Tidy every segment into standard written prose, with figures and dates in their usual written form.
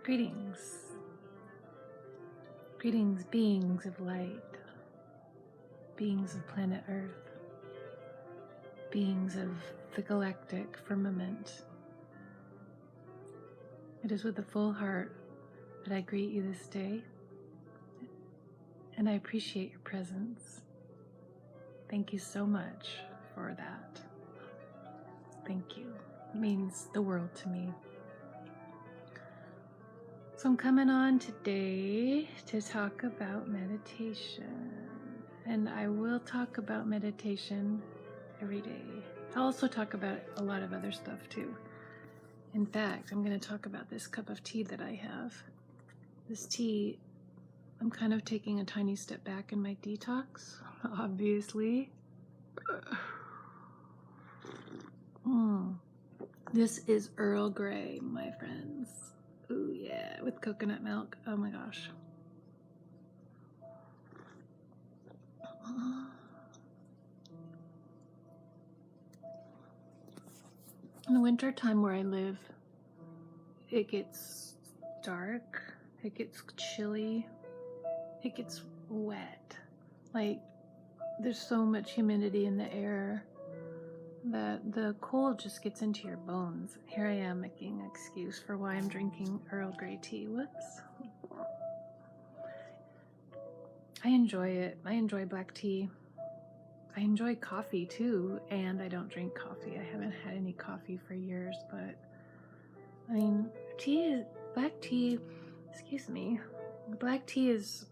Greetings. Greetings, beings of light, beings of planet Earth, beings of the galactic firmament. It is with a full heart that I greet you this day, and I appreciate your presence. Thank you so much for that. Thank you. It means the world to me. So I'm coming on today to talk about meditation, and I will talk about meditation every day. I'll also talk about a lot of other stuff too. In fact, I'm going to talk about this cup of tea that I have. This tea, I'm kind of taking a tiny step back in my detox, obviously. This is Earl Grey, my friends. Ooh yeah, with coconut milk. Oh my gosh. In the winter time where I live, it gets dark, it gets chilly, it gets wet. Like, there's so much humidity in the air that the cold just gets into your bones. Here I am making an excuse for why I'm drinking Earl Grey tea. Whoops. I enjoy it. I enjoy black tea. I enjoy coffee too, and I don't drink coffee. I haven't had any coffee for years, but I mean, black tea, excuse me, black tea it's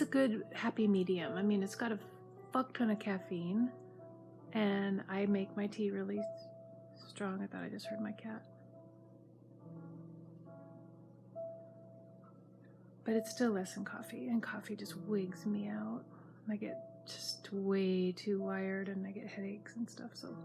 a good happy medium. I mean, it's got a fuck ton of caffeine, and I make my tea really strong. I thought I just heard my cat. But it's still less than coffee, and coffee just wigs me out. I get just way too wired, and I get headaches and stuff, so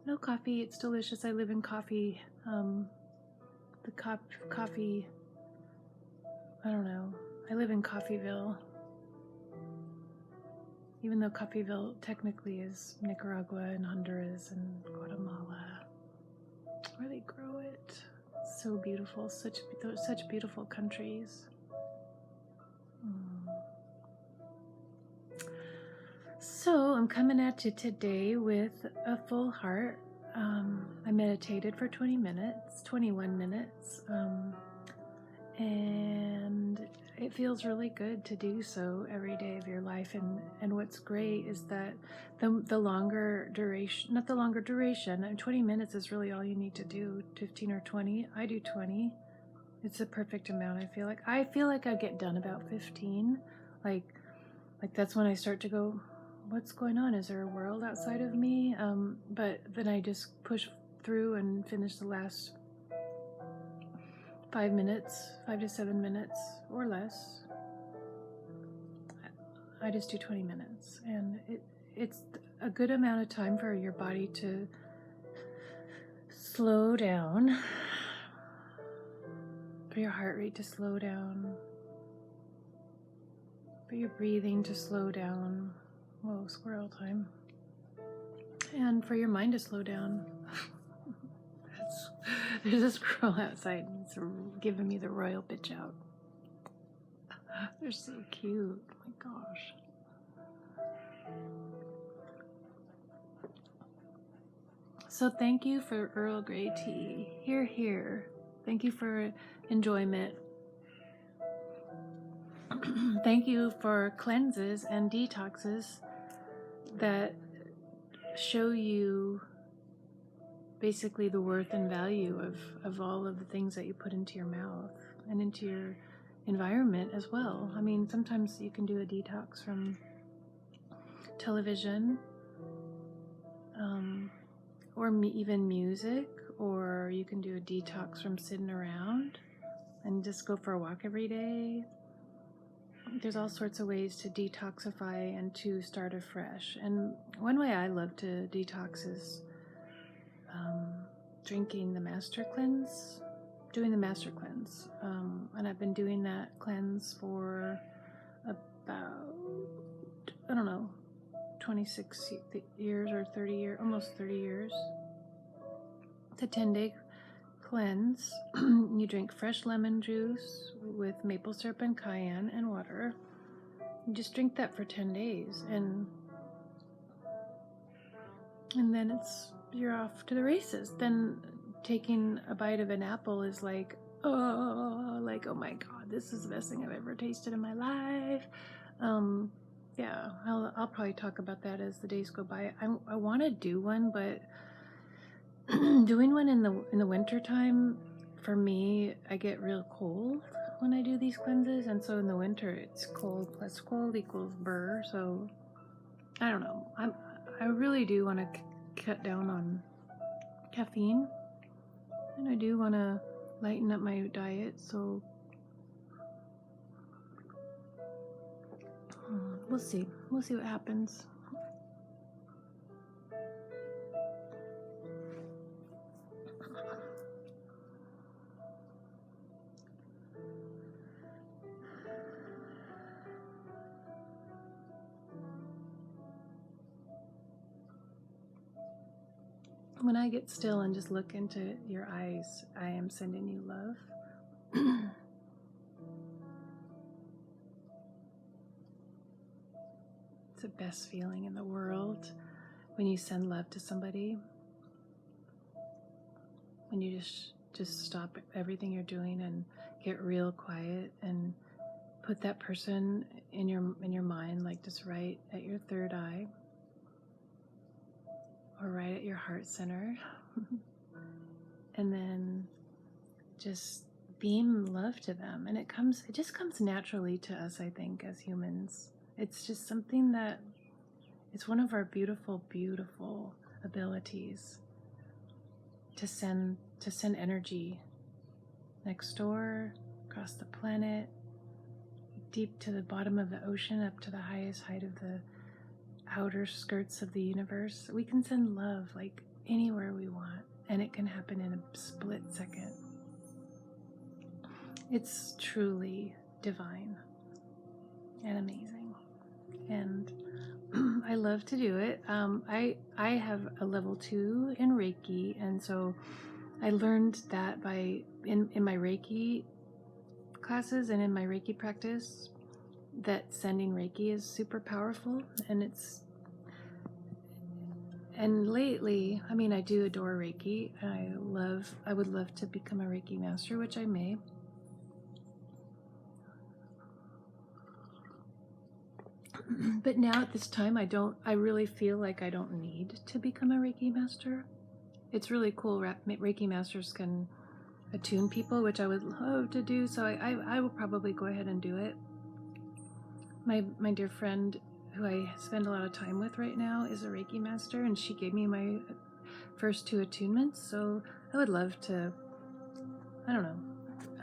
no coffee. It's delicious. I live in coffee, coffee, I don't know. I live in Coffeeville, even though Coffeeville technically is Nicaragua and Honduras and Guatemala, where they grow it. So beautiful, such beautiful countries. So I'm coming at you today with a full heart. I meditated for 21 minutes, and it feels really good to do so every day of your life. And what's great is that the longer duration, not the longer duration, 20 minutes is really all you need to do. 15 or 20. I do 20. It's a perfect amount. I feel like I get done about 15. Like that's when I start to go, what's going on? Is there a world outside of me? But then I just push through and finish the last 5 to 7 minutes or less. I just do 20 minutes, and it's a good amount of time for your body to slow down, for your heart rate to slow down, for your breathing to slow down. Whoa, squirrel time. And for your mind to slow down. There's a squirrel outside, and it's giving me the royal bitch out. They're so cute. Oh my gosh. So thank you for Earl Grey tea. Hear, hear. Thank you for enjoyment. Thank you for cleanses and detoxes that show you basically the worth and value of all of the things that you put into your mouth and into your environment as well. I mean, sometimes you can do a detox from television, or even music, or you can do a detox from sitting around and just go for a walk every day. There's all sorts of ways to detoxify and to start afresh. And one way I love to detox is drinking the master cleanse, doing the master cleanse. And I've been doing that cleanse for about, I don't know, 26 years or 30 years, almost 30 years. It's a 10-day cleanse, you drink fresh lemon juice with maple syrup and cayenne and water. You just drink that for 10 days, and then you're off to the races. Then taking a bite of an apple is like, oh my God, this is the best thing I've ever tasted in my life. Yeah, I'll probably talk about that as the days go by. I want to do one, but doing one in the winter time, for me, I get real cold when I do these cleanses, and so in the winter it's cold plus cold equals burr. So I don't know. I really do want to cut down on caffeine, and I do want to lighten up my diet. So we'll see what happens. When I get still and just look into your eyes, I am sending you love. It's the best feeling in the world when you send love to somebody. When you just stop everything you're doing and get real quiet and put that person in your mind, like just right at your third eye or right at your heart center. And then just beam love to them, and it just comes naturally to us, I think, as humans. It's just something that it's one of our beautiful abilities to send energy next door, across the planet, deep to the bottom of the ocean, up to the highest height of the outer skirts of the universe. We can send love like anywhere we want, and it can happen in a split second. It's truly divine and amazing, and I love to do it. I have a level 2 in Reiki, and so I learned that in my Reiki classes and in my Reiki practice, that sending Reiki is super powerful. And lately, I mean, I do adore Reiki. I would love to become a Reiki master, which I may. But now at this time, I really feel like I don't need to become a Reiki master. It's really cool. Reiki masters can attune people, which I would love to do. So I will probably go ahead and do it. My dear friend, who I spend a lot of time with right now, is a Reiki master, and she gave me my first 2 attunements. So I would love to, I don't know.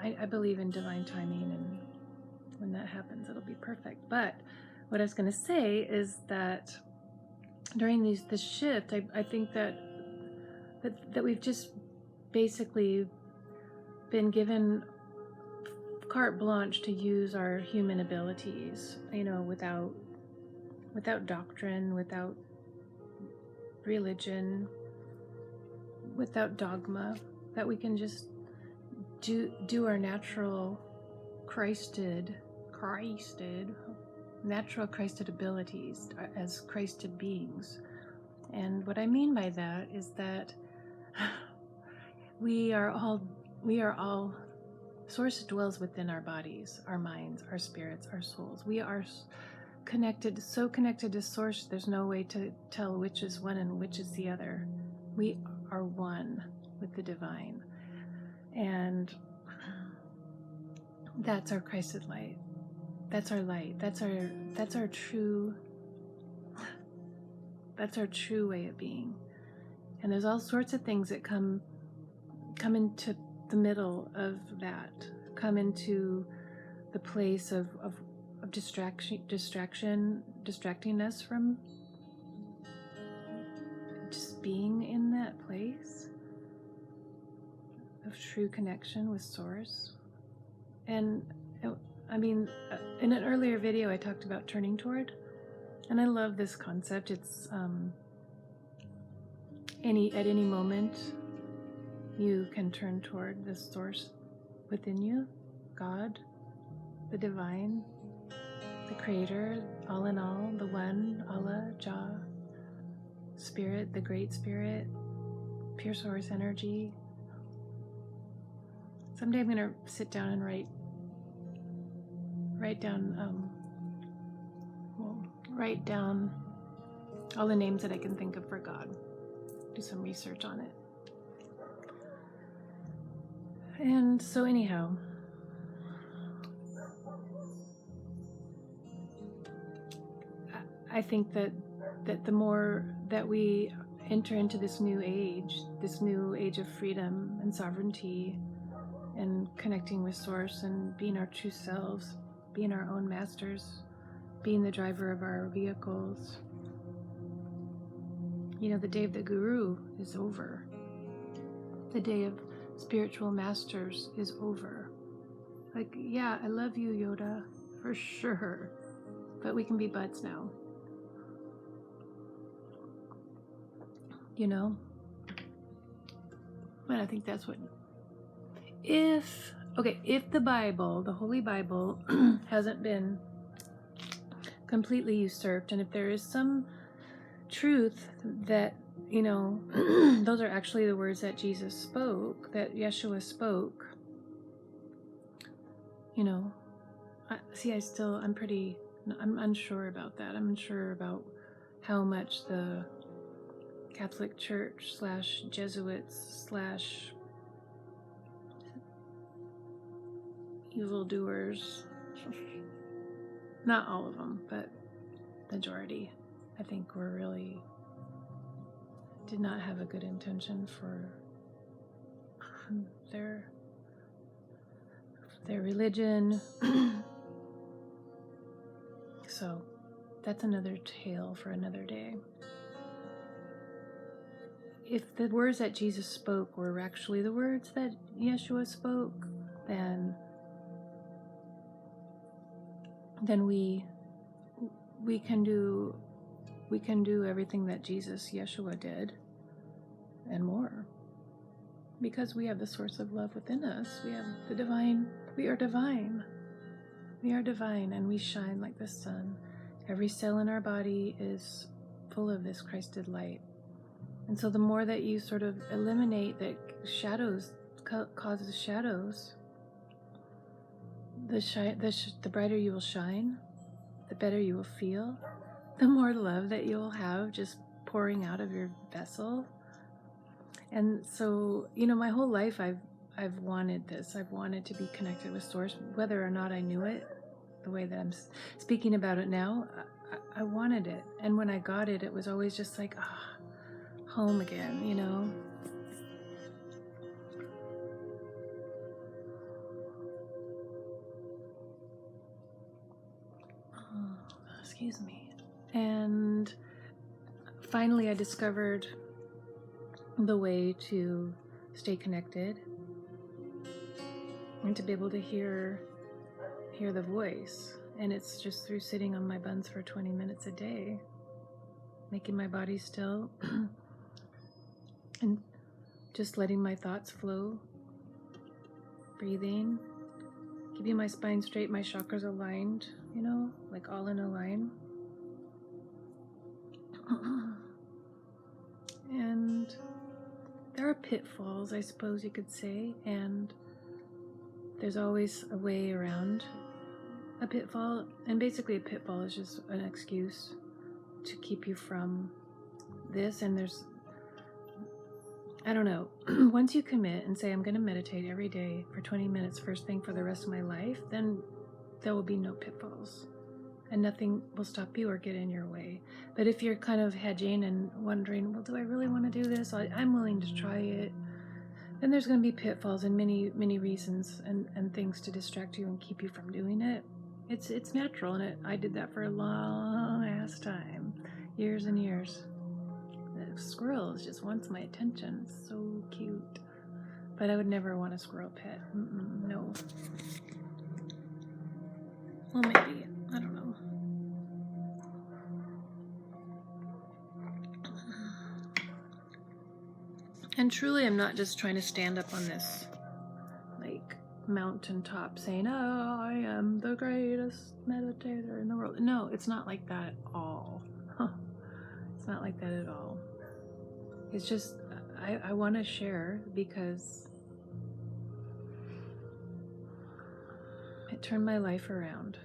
I believe in divine timing, and when that happens, it'll be perfect. But what I was going to say is that during this shift, I think that we've just basically been given carte blanche to use our human abilities, without doctrine, without religion, without dogma, that we can just do our natural natural Christed abilities as Christed beings. And what I mean by that is that we are all Source dwells within our bodies, our minds, our spirits, our souls. We are so connected to Source, there's no way to tell which is one and which is the other. We are one with the divine. And that's our Christed light. That's our light. That's our true way of being. And there's all sorts of things that come into the middle of that, come into the place of distracting us from just being in that place of true connection with Source. And I mean, in an earlier video I talked about turning toward, and I love this concept. It's at any moment you can turn toward the source within you, God, the divine, the creator, all in all, the one, Allah, Jah, spirit, the great spirit, pure source energy. Someday I'm going to sit down and write down all the names that I can think of for God. Do some research on it. And so anyhow, I think that the more that we enter into this new age of freedom and sovereignty and connecting with source and being our true selves, being our own masters, being the driver of our vehicles, the day of the guru is over. The day of spiritual masters is over. Like, yeah, I love you, Yoda, for sure, but we can be buds now. But I think that's what, if the Bible, the Holy Bible, hasn't been completely usurped, and if there is some truth that, those are actually the words that Jesus spoke, that Yeshua spoke, I'm unsure about that. I'm unsure about how much the Catholic Church / Jesuits / evildoers, not all of them, but majority, I think did not have a good intention for their religion. So that's another tale for another day. If the words that Jesus spoke were actually the words that Yeshua spoke, then we can do everything that Yeshua did and more, because we have the source of love within us. We have the divine. We are divine. We are divine, and we shine like the sun. Every cell in our body is full of this Christed light. And so the more that you sort of eliminate that shadows causes shadows, the brighter you will shine, the better you will feel, the more love that you will have just pouring out of your vessel. And so, my whole life I've wanted this. I've wanted to be connected with Source, whether or not I knew it, the way that I'm speaking about it now. I wanted it. And when I got it, it was always just like, home again, Excuse me. And finally, I discovered the way to stay connected and to be able to hear the voice. And it's just through sitting on my buns for 20 minutes a day, making my body still and just letting my thoughts flow, breathing, keeping my spine straight, my chakras aligned, like all in a line. And there are pitfalls, I suppose you could say, and there's always a way around a pitfall. And basically a pitfall is just an excuse to keep you from this. And I don't know, once you commit and say, I'm going to meditate every day for 20 minutes first thing for the rest of my life, then there will be no pitfalls and nothing will stop you or get in your way. But if you're kind of hedging and wondering, well, do I really want to do this? I'm willing to try it. Then there's going to be pitfalls and many, many reasons and things to distract you and keep you from doing it. It's natural, and I did that for a long ass time, years and years. The squirrel just wants my attention. It's so cute. But I would never want a squirrel pet. No. Well, maybe. I don't know. And truly, I'm not just trying to stand up on this like mountaintop saying, oh, I am the greatest meditator in the world. No, it's not like that at all. It's not like that at all. It's just, I want to share because it turned my life around.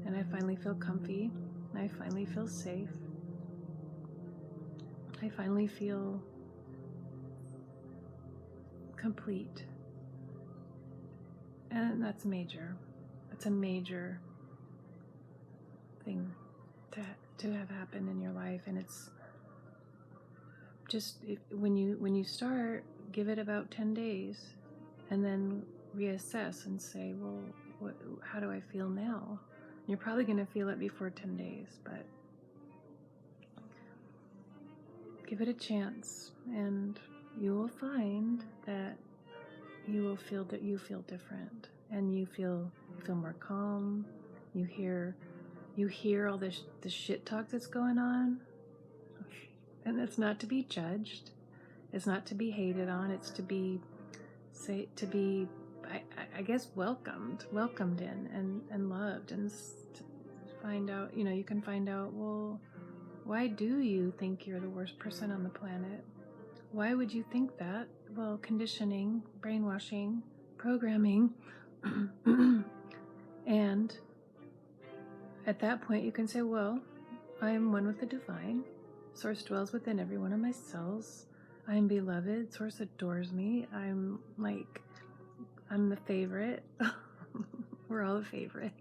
And I finally feel comfy. I finally feel safe. I finally feel complete. And that's major. That's a major thing to have happen in your life. And it's just, when you start, give it about 10 days and then reassess and say, well, how do I feel now? You're probably going to feel it before 10 days, but give it a chance, and you will find that you feel different, and you feel more calm. You hear all the shit talk that's going on, and it's not to be judged. It's not to be hated on. It's to be I guess welcomed in and loved, and find out, you can find out, well, why do you think you're the worst person on the planet? Why would you think that? Well, conditioning, brainwashing, programming. And at that point you can say, well, I am one with the divine. Source dwells within every one of my cells. I am beloved. Source adores me. I'm the favorite. We're all a favorite.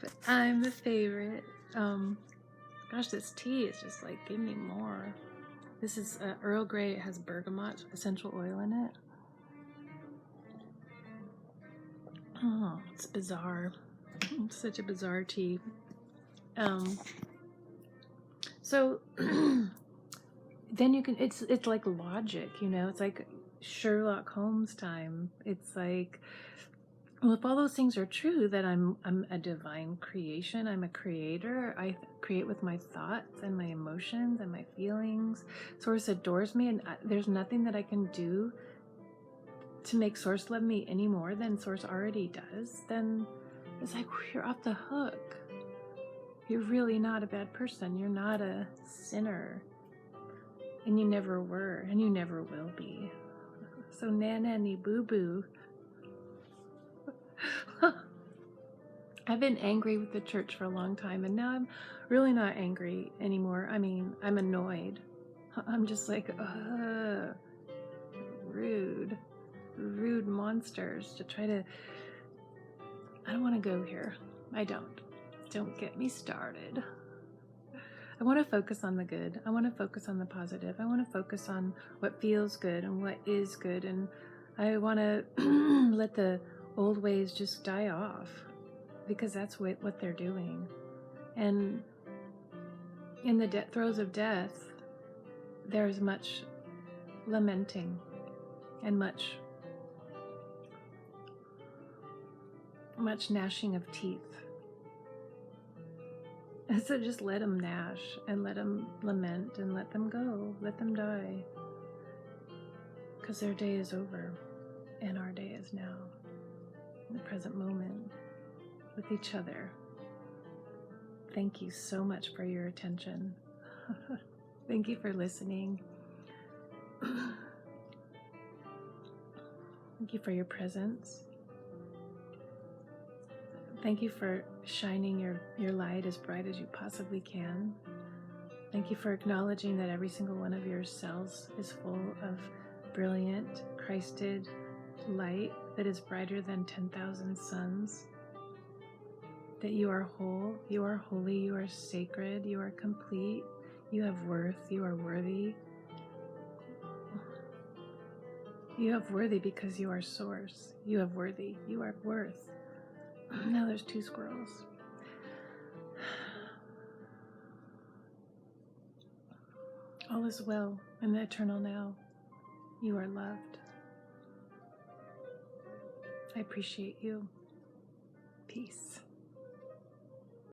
But I'm the favorite. Gosh, this tea is just like, give me more. This is Earl Grey. It has bergamot essential oil in it. Oh, it's bizarre. It's such a bizarre tea. So then you can, it's like logic, it's like Sherlock Holmes time. It's like, well, if all those things are true, that I'm a divine creation, I'm a creator, I create with my thoughts and my emotions and my feelings. Source adores me, and there's nothing that I can do to make Source love me any more than Source already does. Then it's like, you're off the hook. You're really not a bad person. You're not a sinner. And you never were, and you never will be. So nanny boo boo. I've been angry with the church for a long time, and now I'm really not angry anymore. I mean, I'm annoyed. I'm just like, rude monsters to try to, I don't want to go here. I don't get me started. I want to focus on the good. I want to focus on the positive. I want to focus on what feels good and what is good. And I want to let the old ways just die off, because that's what they're doing. And in the throes of death, there's much lamenting and much gnashing of teeth. And so just let them gnash and let them lament and let them go, let them die. Because their day is over and our day is now, in the present moment, with each other. Thank you so much for your attention. Thank you for listening. Thank you for your presence. Thank you for shining your light as bright as you possibly can. Thank you for acknowledging that every single one of your cells is full of brilliant, Christed light that is brighter than 10,000 suns. That you are whole, you are holy, you are sacred, you are complete, you have worth, you are worthy. You have worthy because you are source. You have worthy, you are worth. Now there's 2 squirrels. All is well in the eternal now. You are loved. I appreciate you. Peace.